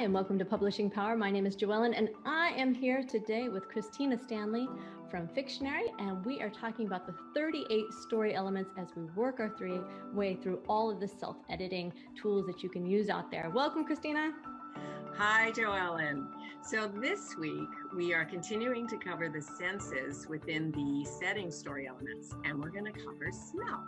and welcome to Publishing Power. My name is Joellen, and I am here today with Christina Stanley from Fictionary, and we are talking about the 38 story elements as we work our way through all of the self-editing tools that you can use out there. Welcome, Christina. Hi, Joellen. So this week, we are continuing to cover the senses within the setting story elements, and we're going to cover smell.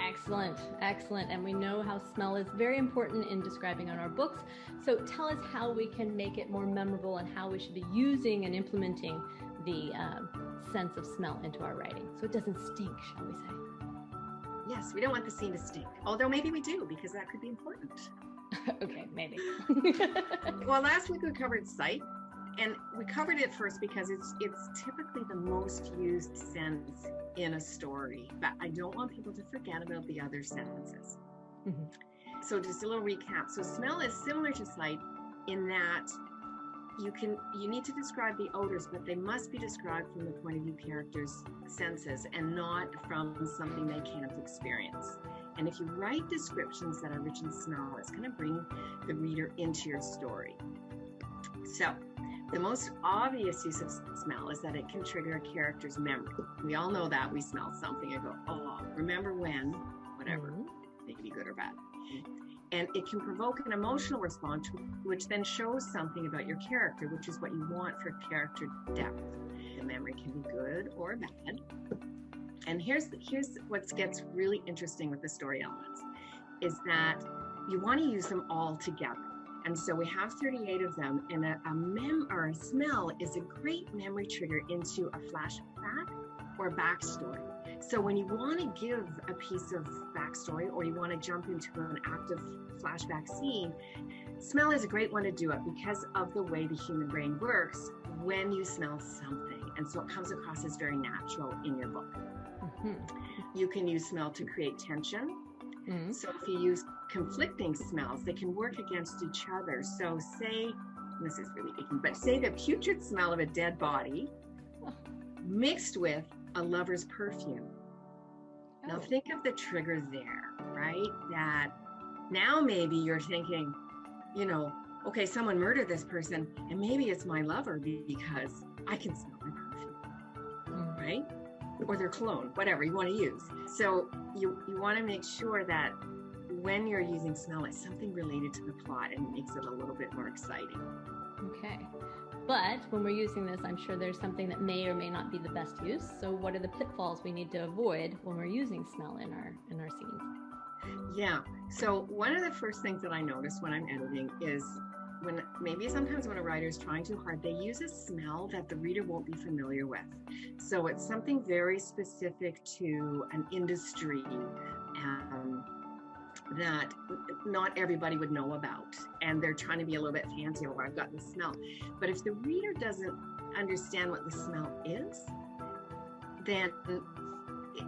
Excellent, excellent. And we know how smell is very important in describing on our books. So tell us how we can make it more memorable and how we should be using and implementing the sense of smell into our writing so it doesn't stink, shall we say? Yes, we don't want the scene to stink. Although maybe we do, because that could be important. Okay, maybe. Well, last week we covered sight. And we covered it first because it's typically the most used sense in a story, but I don't want people to forget about the other senses. Mm-hmm. So just a little recap. So smell is similar to sight in that you need to describe the odors, but they must be described from the point of view characters' senses and not from something they can't experience. And if you write descriptions that are rich in smell, it's going to bring the reader into your story. So the most obvious use of smell is that it can trigger a character's memory. We all know that. We smell something and go, oh, remember when, whatever, maybe good or bad. And it can provoke an emotional response, which then shows something about your character, which is what you want for character depth. The memory can be good or bad. And here's what gets really interesting with the story elements, is that you want to use them all together. And so we have 38 of them, and a smell is a great memory trigger into a flashback or backstory. So when you want to give a piece of backstory or you want to jump into an active flashback scene, smell is a great one to do it because of the way the human brain works when you smell something. And so it comes across as very natural in your book. Mm-hmm. You can use smell to create tension. Mm-hmm. So if you use conflicting smells, they can work against each other. So say, this is really icky, but say the putrid smell of a dead body mixed with a lover's perfume. Oh. Now think of the trigger there, right? That now maybe you're thinking, okay, someone murdered this person and maybe it's my lover because I can smell their perfume, right? Or their cologne, whatever you want to use. So you want to make sure that when you're using smell, it's something related to the plot and it makes it a little bit more exciting. Okay. But when we're using this, I'm sure there's something that may or may not be the best use. So what are the pitfalls we need to avoid when we're using smell in our scenes? Yeah. So one of the first things that I notice when I'm editing is sometimes when a writer is trying too hard, they use a smell that the reader won't be familiar with. So it's something very specific to an industry that not everybody would know about. And they're trying to be a little bit fancy, or I've got this smell. But if the reader doesn't understand what the smell is, then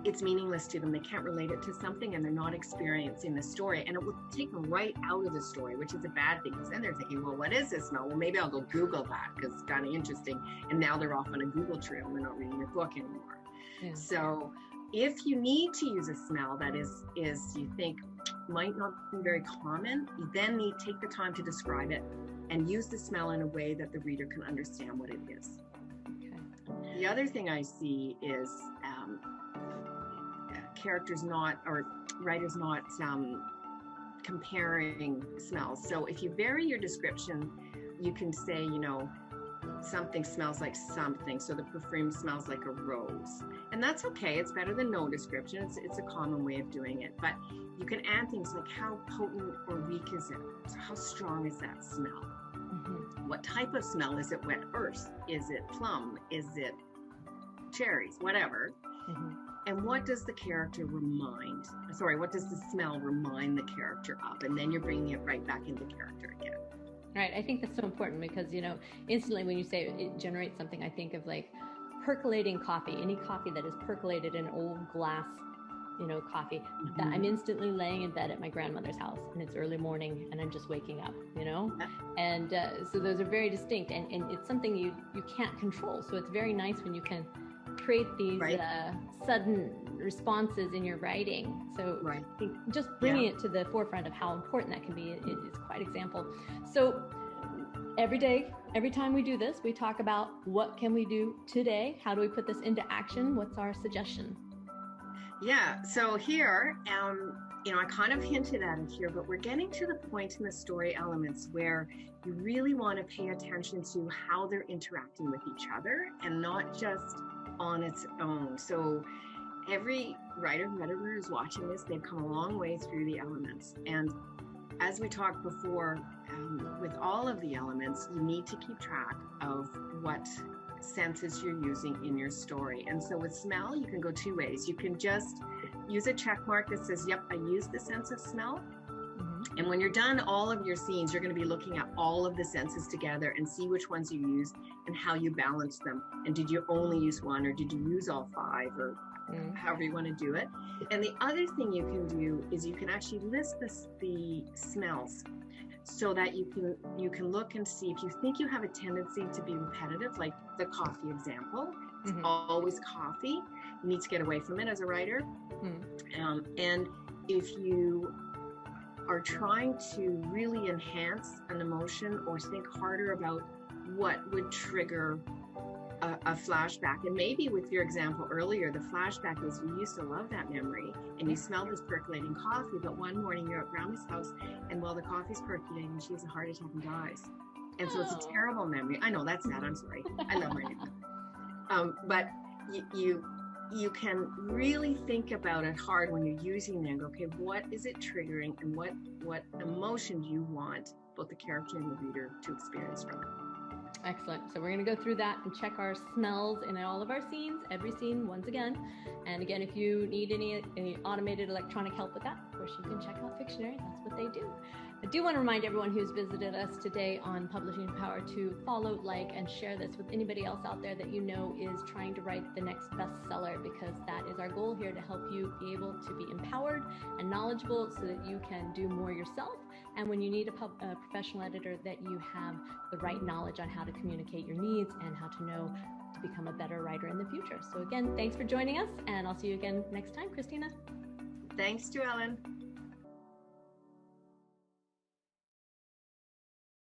it's meaningless to them. They can't relate it to something and they're not experiencing the story. And it will take them right out of the story, which is a bad thing, because then they're thinking, well, what is this smell? Well, maybe I'll go Google that because it's kind of interesting. And now they're off on a Google trail and they're not reading your book anymore. Yeah. So if you need to use a smell that is you think might not be very common, you then need to take the time to describe it and use the smell in a way that the reader can understand what it is. Okay. The other thing I see is writers not comparing smells. So if you vary your description, you can say, something smells like something. So the perfume smells like a rose. And that's okay. It's better than no description. It's a common way of doing it. But you can add things like how potent or weak is it? So how strong is that smell? Mm-hmm. What type of smell? Is it wet earth? Is it plum? Is it cherries? Whatever. Mm-hmm. And what does the smell remind the character of? And then you're bringing it right back into character again. Right. I think that's so important because, instantly when you say it generates something, I think of like percolating coffee, any coffee that is percolated in old glass, coffee. Mm-hmm. That I'm instantly laying in bed at my grandmother's house and it's early morning and I'm just waking up, Yeah. And so those are very distinct and it's something you can't control. So it's very nice when you can create these sudden responses in your writing. So I think just bringing it to the forefront of how important that can be is quite example. So every day, every time we do this, we talk about what can we do today? How do we put this into action? What's our suggestion? Yeah, so here, I kind of hinted at it here, but we're getting to the point in the story elements where you really want to pay attention to how they're interacting with each other and not just on its own. So every writer and editor is watching this. They've come a long way through the elements. And as we talked before, with all of the elements, you need to keep track of what senses you're using in your story. And so with smell, you can go two ways. You can just use a check mark that says, yep, I used the sense of smell. And when you're done all of your scenes, you're going to be looking at all of the senses together and see which ones you used and how you balance them. And did you only use one, or did you use all five, or however you want to do it? And the other thing you can do is you can actually list the smells, so that you can look and see if you think you have a tendency to be repetitive, like the coffee example. It's always coffee. You need to get away from it as a writer. And if you are trying to really enhance an emotion or think harder about what would trigger a flashback, and maybe with your example earlier, the flashback is you used to love that memory and you smell this percolating coffee, but one morning you're at grandma's house and while the coffee's percolating, she has a heart attack and dies. And so it's a terrible memory. I know, that's sad. I'm sorry. I love my neighbor. But you can really think about it hard when you're using it and go, okay, what is it triggering, and what emotion do you want both the character and the reader to experience from it? Excellent. So we're going to go through that and check our smells in all of our scenes, every scene once again. And again, if you need any automated electronic help with that, of course, you can check out Fictionary. That's what they do. I do want to remind everyone who's visited us today on Publishing Power to follow, like, and share this with anybody else out there that you know is trying to write the next bestseller, because that is our goal here, to help you be able to be empowered and knowledgeable so that you can do more yourself. And when you need a professional editor, that you have the right knowledge on how to communicate your needs and how to know to become a better writer in the future. So again, thanks for joining us, and I'll see you again next time, Christina. Thanks to Ellen.